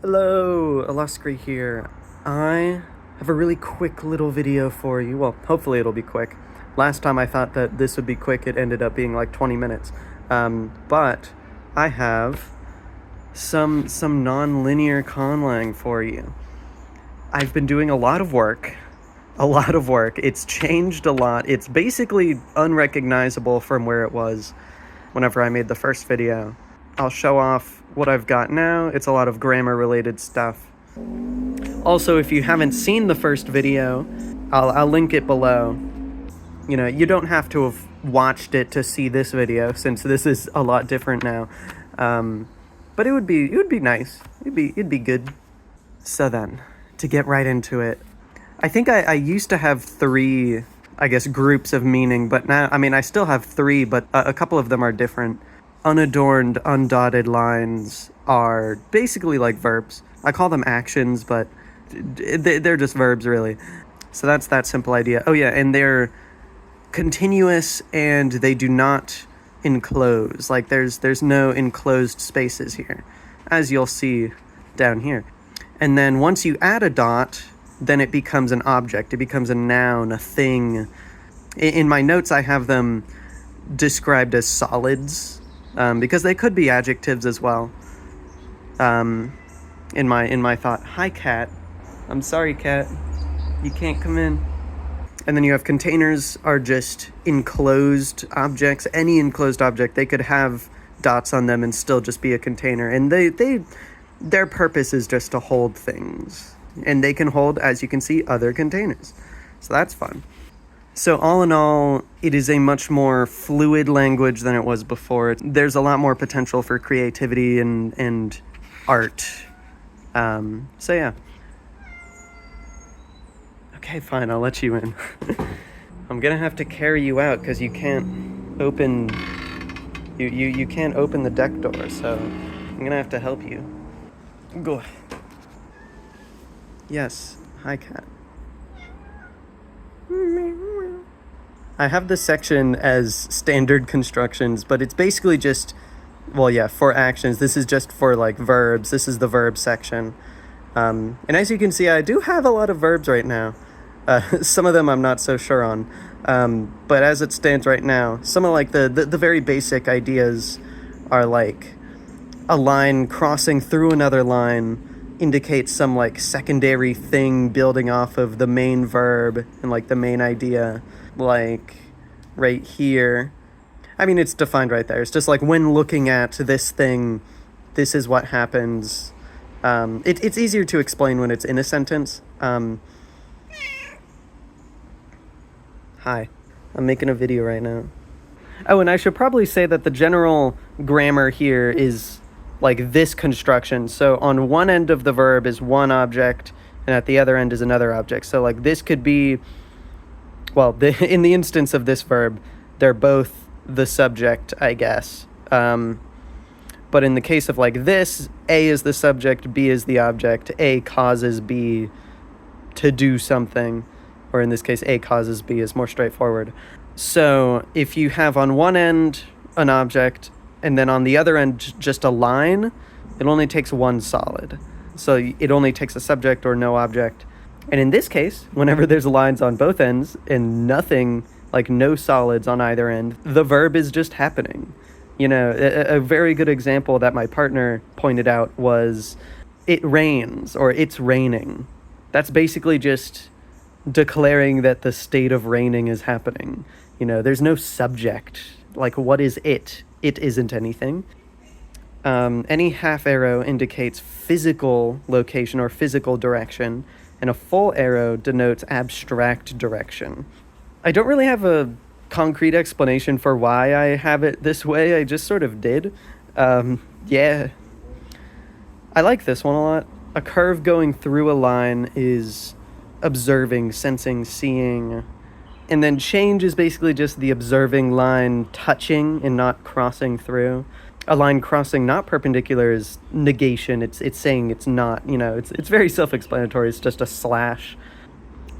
Hello, Uluscri here. I have a really quick little video for you. Well, hopefully it'll be quick. Last time I thought that this would be quick, it ended up being like 20 minutes. But I have some nonlinear conlang for you. I've been doing a lot of work. It's changed a lot. It's basically unrecognizable from where it was whenever I made the first video. I'll show off what I've got now. It's a lot of grammar related stuff. Also, if you haven't seen the first video, I'll link it below. You know, you don't have to have watched it to see this video, since this is a lot different now. But it would be nice. It'd be good. So then, to get right into it, I think I used to have three, I guess, groups of meaning, but now, I still have three, but a couple of them are different. Unadorned, undotted lines are basically like verbs. I call them actions, but they're just verbs, really. So that's that simple idea. Oh yeah, and they're continuous and they do not enclose. Like there's no enclosed spaces here, as you'll see down here. And then once you add a dot, then it becomes an object. It becomes a noun, a thing. In my notes, I have them described as solids, because they could be adjectives as well. In my thought, hi cat. I'm sorry, cat. You can't come in. And then you have containers are just enclosed objects. Any enclosed object, they could have dots on them and still just be a container. And their purpose is just to hold things. And they can hold, as you can see, other containers. So that's fun. So all in all, it is a much more fluid language than it was before. There's a lot more potential for creativity and art. So yeah. Okay, fine, I'll let you in. I'm gonna have to carry you out because you can't open you can't open the deck door, so I'm gonna have to help you. Go. Yes, hi cat. I have this section as standard constructions, but it's basically just, well, yeah, for actions. This is just for like verbs. This is the verb section. And as you can see, I do have a lot of verbs right now. Some of them I'm not so sure on. But as it stands right now, some of like the very basic ideas are like a line crossing through another line indicates some like secondary thing building off of the main verb and like the main idea. Like right here, it's defined right there. It's just like when looking at this thing, this is what happens. It's easier to explain when it's in a sentence. Hi, I'm making a video right now. Oh, and I should probably say that the general grammar here is like this construction. So on one end of the verb is one object, and at the other end is another object. So like this could be, well, in the instance of this verb, they're both the subject, I guess. But in the case of like this, A is the subject, B is the object. A causes B to do something, or in this case, A causes B is more straightforward. So if you have on one end an object, and then on the other end just a line, it only takes one solid. So it only takes a subject or no object. And in this case, whenever there's lines on both ends and nothing, like no solids on either end, the verb is just happening. You know, a very good example that my partner pointed out was it rains or it's raining. That's basically just declaring that the state of raining is happening. You know, there's no subject. Like, what is it? It isn't anything. Any half arrow indicates physical location or physical direction, and a full arrow denotes abstract direction. I don't really have a concrete explanation for why I have it this way. I just sort of did. Yeah. I like this one a lot. A curve going through a line is observing, sensing, seeing. And then change is basically just the observing line touching and not crossing through. A line crossing not perpendicular is negation. It's saying it's not, you know, it's very self-explanatory. It's just a slash.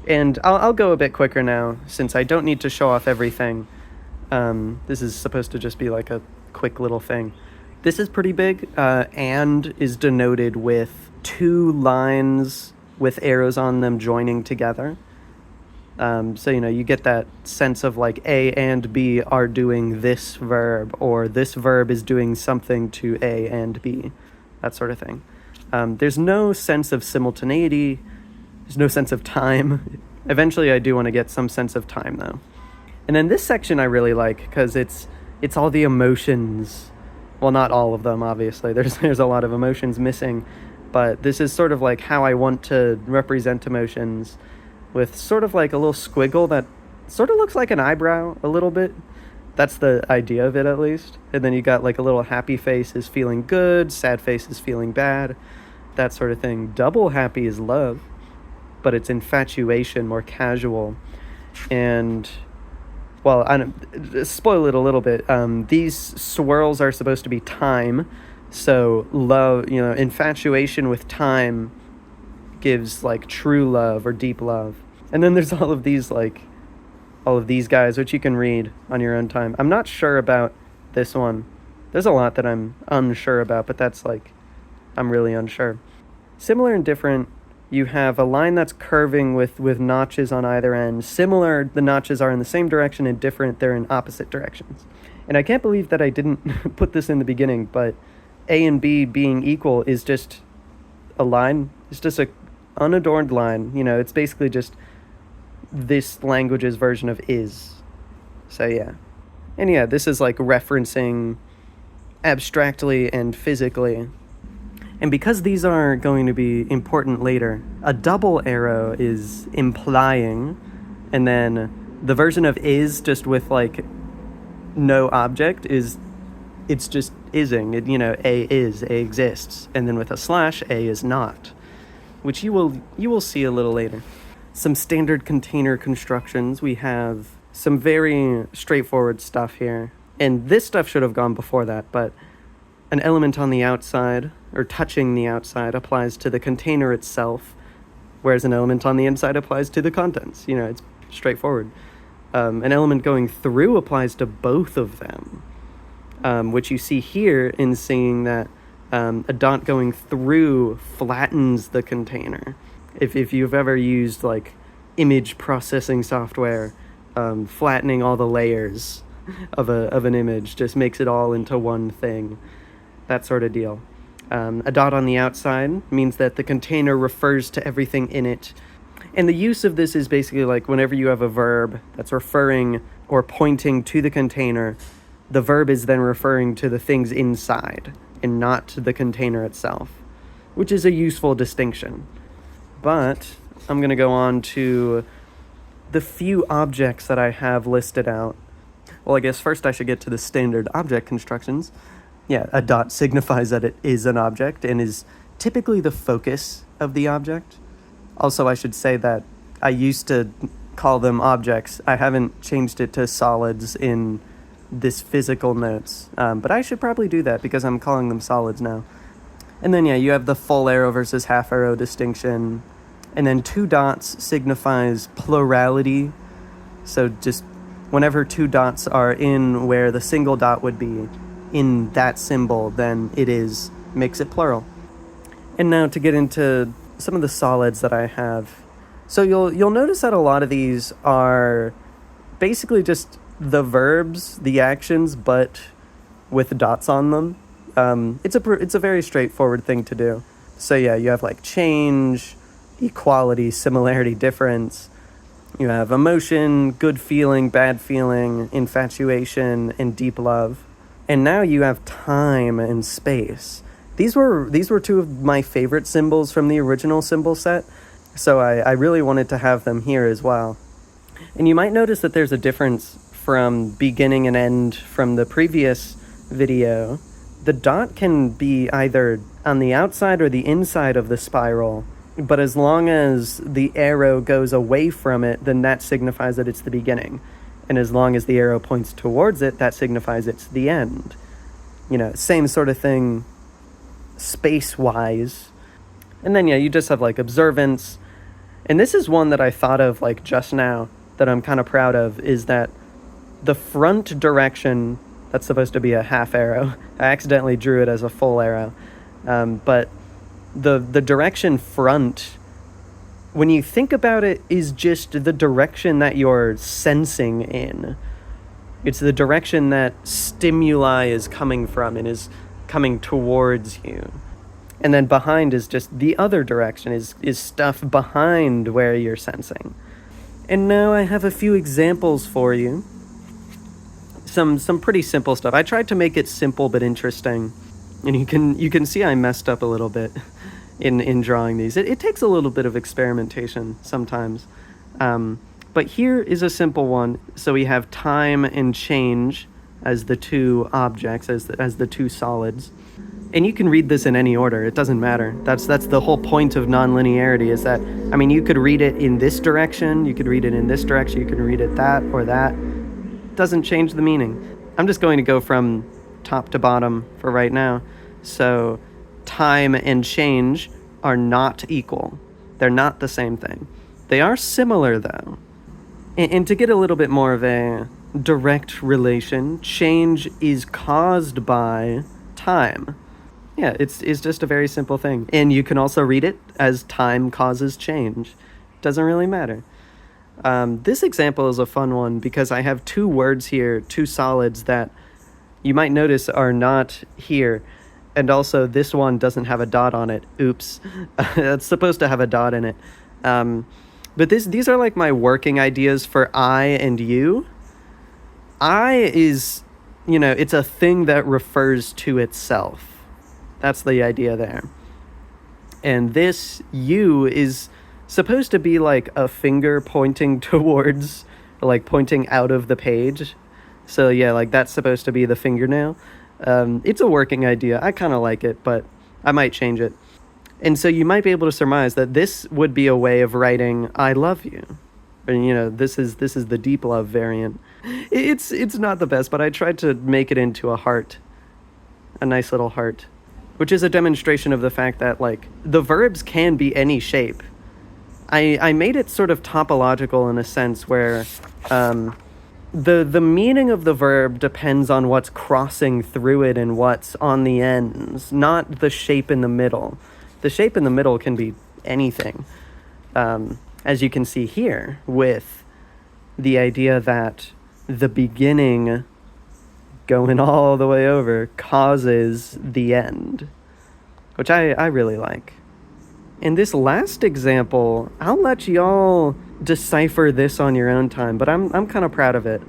And I'll go a bit quicker now, since I don't need to show off everything. This is supposed to just be like a quick little thing. This is pretty big. And is denoted with 2 lines with arrows on them joining together. So, you get that sense of like A and B are doing this verb, or this verb is doing something to A and B, that sort of thing. There's no sense of simultaneity. There's no sense of time. Eventually, I do want to get some sense of time, though. And then this section I really like because it's all the emotions. Well, not all of them, obviously. There's a lot of emotions missing, but this is sort of like how I want to represent emotions, with sort of like a little squiggle that sort of looks like an eyebrow a little bit. That's the idea of it, at least. And then you got like a little happy face is feeling good, sad face is feeling bad, that sort of thing. Double happy is love, but it's infatuation, more casual. And, well, spoil it a little bit. These swirls are supposed to be time. So love, infatuation with time gives like true love or deep love. And then there's all of these guys, which you can read on your own time. I'm not sure about this one. There's a lot that I'm unsure about, but that's like, I'm really unsure. Similar and different, you have a line that's curving with notches on either end. Similar, the notches are in the same direction, and different, they're in opposite directions. And I can't believe that I didn't put this in the beginning, but A and B being equal is just a line. It's just a unadorned line. It's basically just this language's version of is. So yeah. And yeah, this is like referencing abstractly and physically. And because these are going to be important later, a double arrow is implying, and then the version of is just with like no object is, it's just ising. A is, A exists, and then with a slash, A is not, which you will see a little later. Some standard container constructions. We have some very straightforward stuff here. And this stuff should have gone before that, but an element on the outside, or touching the outside, applies to the container itself, whereas an element on the inside applies to the contents. It's straightforward. An element going through applies to both of them, which you see here in seeing that a dot going through flattens the container. If you've ever used like image processing software, flattening all the layers of an image just makes it all into one thing, that sort of deal. A dot on the outside means that the container refers to everything in it. And the use of this is basically like whenever you have a verb that's referring or pointing to the container, the verb is then referring to the things inside and not to the container itself, which is a useful distinction. But I'm going to go on to the few objects that I have listed out. Well, I guess first I should get to the standard object constructions. Yeah, a dot signifies that it is an object and is typically the focus of the object. Also, I should say that I used to call them objects. I haven't changed it to solids in this physical notes, but I should probably do that because I'm calling them solids now. And then, yeah, you have the full arrow versus half arrow distinction. And then 2 dots signifies plurality. So just whenever 2 dots are in where the single dot would be in that symbol, then makes it plural. And now to get into some of the solids that I have. So you'll notice that a lot of these are basically just the verbs, the actions, but with dots on them. It's a very straightforward thing to do. So yeah, you have like change, equality, similarity, difference. You have emotion, good feeling, bad feeling, infatuation, and deep love. And now you have time and space. These were 2 of my favorite symbols from the original symbol set, so I really wanted to have them here as well. And you might notice that there's a difference from beginning and end from the previous video. The dot can be either on the outside or the inside of the spiral, but as long as the arrow goes away from it, then that signifies that it's the beginning. And as long as the arrow points towards it, that signifies it's the end. Same sort of thing space-wise. And then, yeah, you just have like observance. And this is one that I thought of like just now that I'm kind of proud of, is that the front direction That's supposed to be a half arrow. I accidentally drew it as a full arrow. But the direction front, when you think about it, is just the direction that you're sensing in. It's the direction that stimuli is coming from and is coming towards you. And then behind is just the other direction, is stuff behind where you're sensing. And now I have a few examples for you. Some pretty simple stuff. I tried to make it simple but interesting. And you can see I messed up a little bit in drawing these. It takes a little bit of experimentation sometimes. But here is a simple one. So we have time and change as the two objects, as the two solids. And you can read this in any order. It doesn't matter. That's the whole point of nonlinearity, is that, I mean, you could read it in this direction, you could read it in this direction, you could read it that or that. It doesn't change the meaning. I'm just going to go from top to bottom for right now. So time and change are not equal. They're not the same thing. They are similar, though. And to get a little bit more of a direct relation, change is caused by time. Yeah, it's just a very simple thing. And you can also read it as time causes change. Doesn't really matter. This example is a fun one because I have two words here, two solids that you might notice are not here. And also this one doesn't have a dot on it. Oops. It's supposed to have a dot in it. But these are like my working ideas for I and you. I is, it's a thing that refers to itself. That's the idea there. And this you is supposed to be like a finger pointing towards, like pointing out of the page. So yeah, like that's supposed to be the fingernail. It's a working idea. I kind of like it, but I might change it. And so you might be able to surmise that this would be a way of writing I love you. And this is the deep love variant. It's not the best, but I tried to make it into a heart. A nice little heart. Which is a demonstration of the fact that, like, the verbs can be any shape. I made it sort of topological in a sense where the meaning of the verb depends on what's crossing through it and what's on the ends, not the shape in the middle. The shape in the middle can be anything, as you can see here, with the idea that the beginning going all the way over causes the end, which I really like. In this last example, I'll let y'all decipher this on your own time, but I'm kind of proud of it.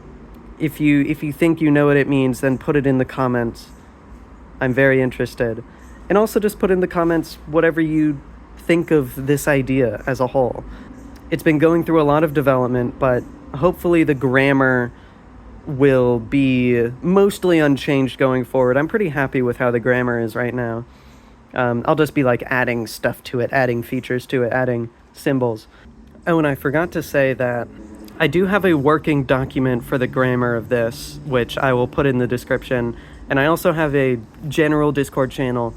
If you think you know what it means, then put it in the comments. I'm very interested. And also just put in the comments whatever you think of this idea as a whole. It's been going through a lot of development, but hopefully the grammar will be mostly unchanged going forward. I'm pretty happy with how the grammar is right now. I'll just be like adding stuff to it, adding features to it, adding symbols. Oh, and I forgot to say that I do have a working document for the grammar of this, which I will put in the description. And I also have a general Discord channel.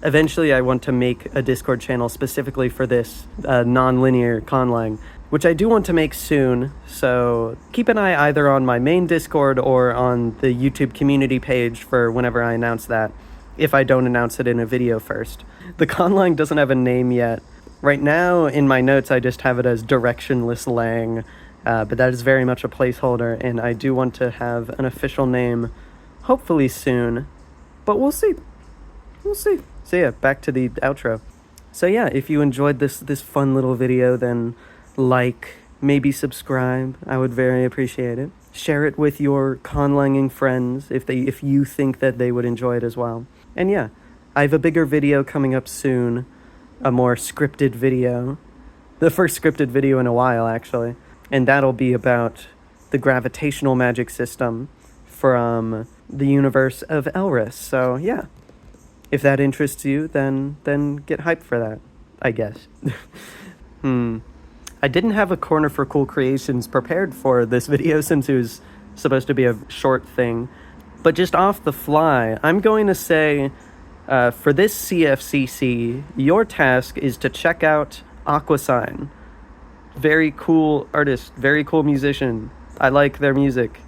Eventually I want to make a Discord channel specifically for this nonlinear conlang, which I do want to make soon, so keep an eye either on my main Discord or on the YouTube community page for whenever I announce that, if I don't announce it in a video first. The conlang doesn't have a name yet. Right now, in my notes, I just have it as directionless lang, but that is very much a placeholder, and I do want to have an official name, hopefully soon, but we'll see. We'll see. So yeah, back to the outro. So yeah, if you enjoyed this fun little video, then like, maybe subscribe. I would very appreciate it. Share it with your conlanging friends if you think that they would enjoy it as well. And yeah, I have a bigger video coming up soon, a more scripted video. The first scripted video in a while, actually. And that'll be about the gravitational magic system from the universe of Elris. So yeah, if that interests you, then get hyped for that, I guess. I didn't have a corner for cool creations prepared for this video since it was supposed to be a short thing. But just off the fly, I'm going to say, for this CFCC, your task is to check out Aquasign. Very cool artist, very cool musician. I like their music.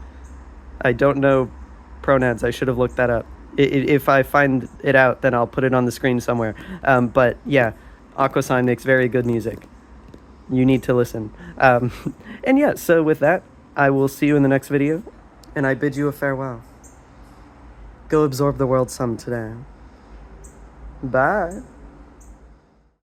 I don't know pronouns. I should have looked that up. If I find it out, then I'll put it on the screen somewhere. But yeah, Aquasign makes very good music. You need to listen. And yeah, so with that, I will see you in the next video, and I bid you a farewell. Go absorb the world some today. Bye.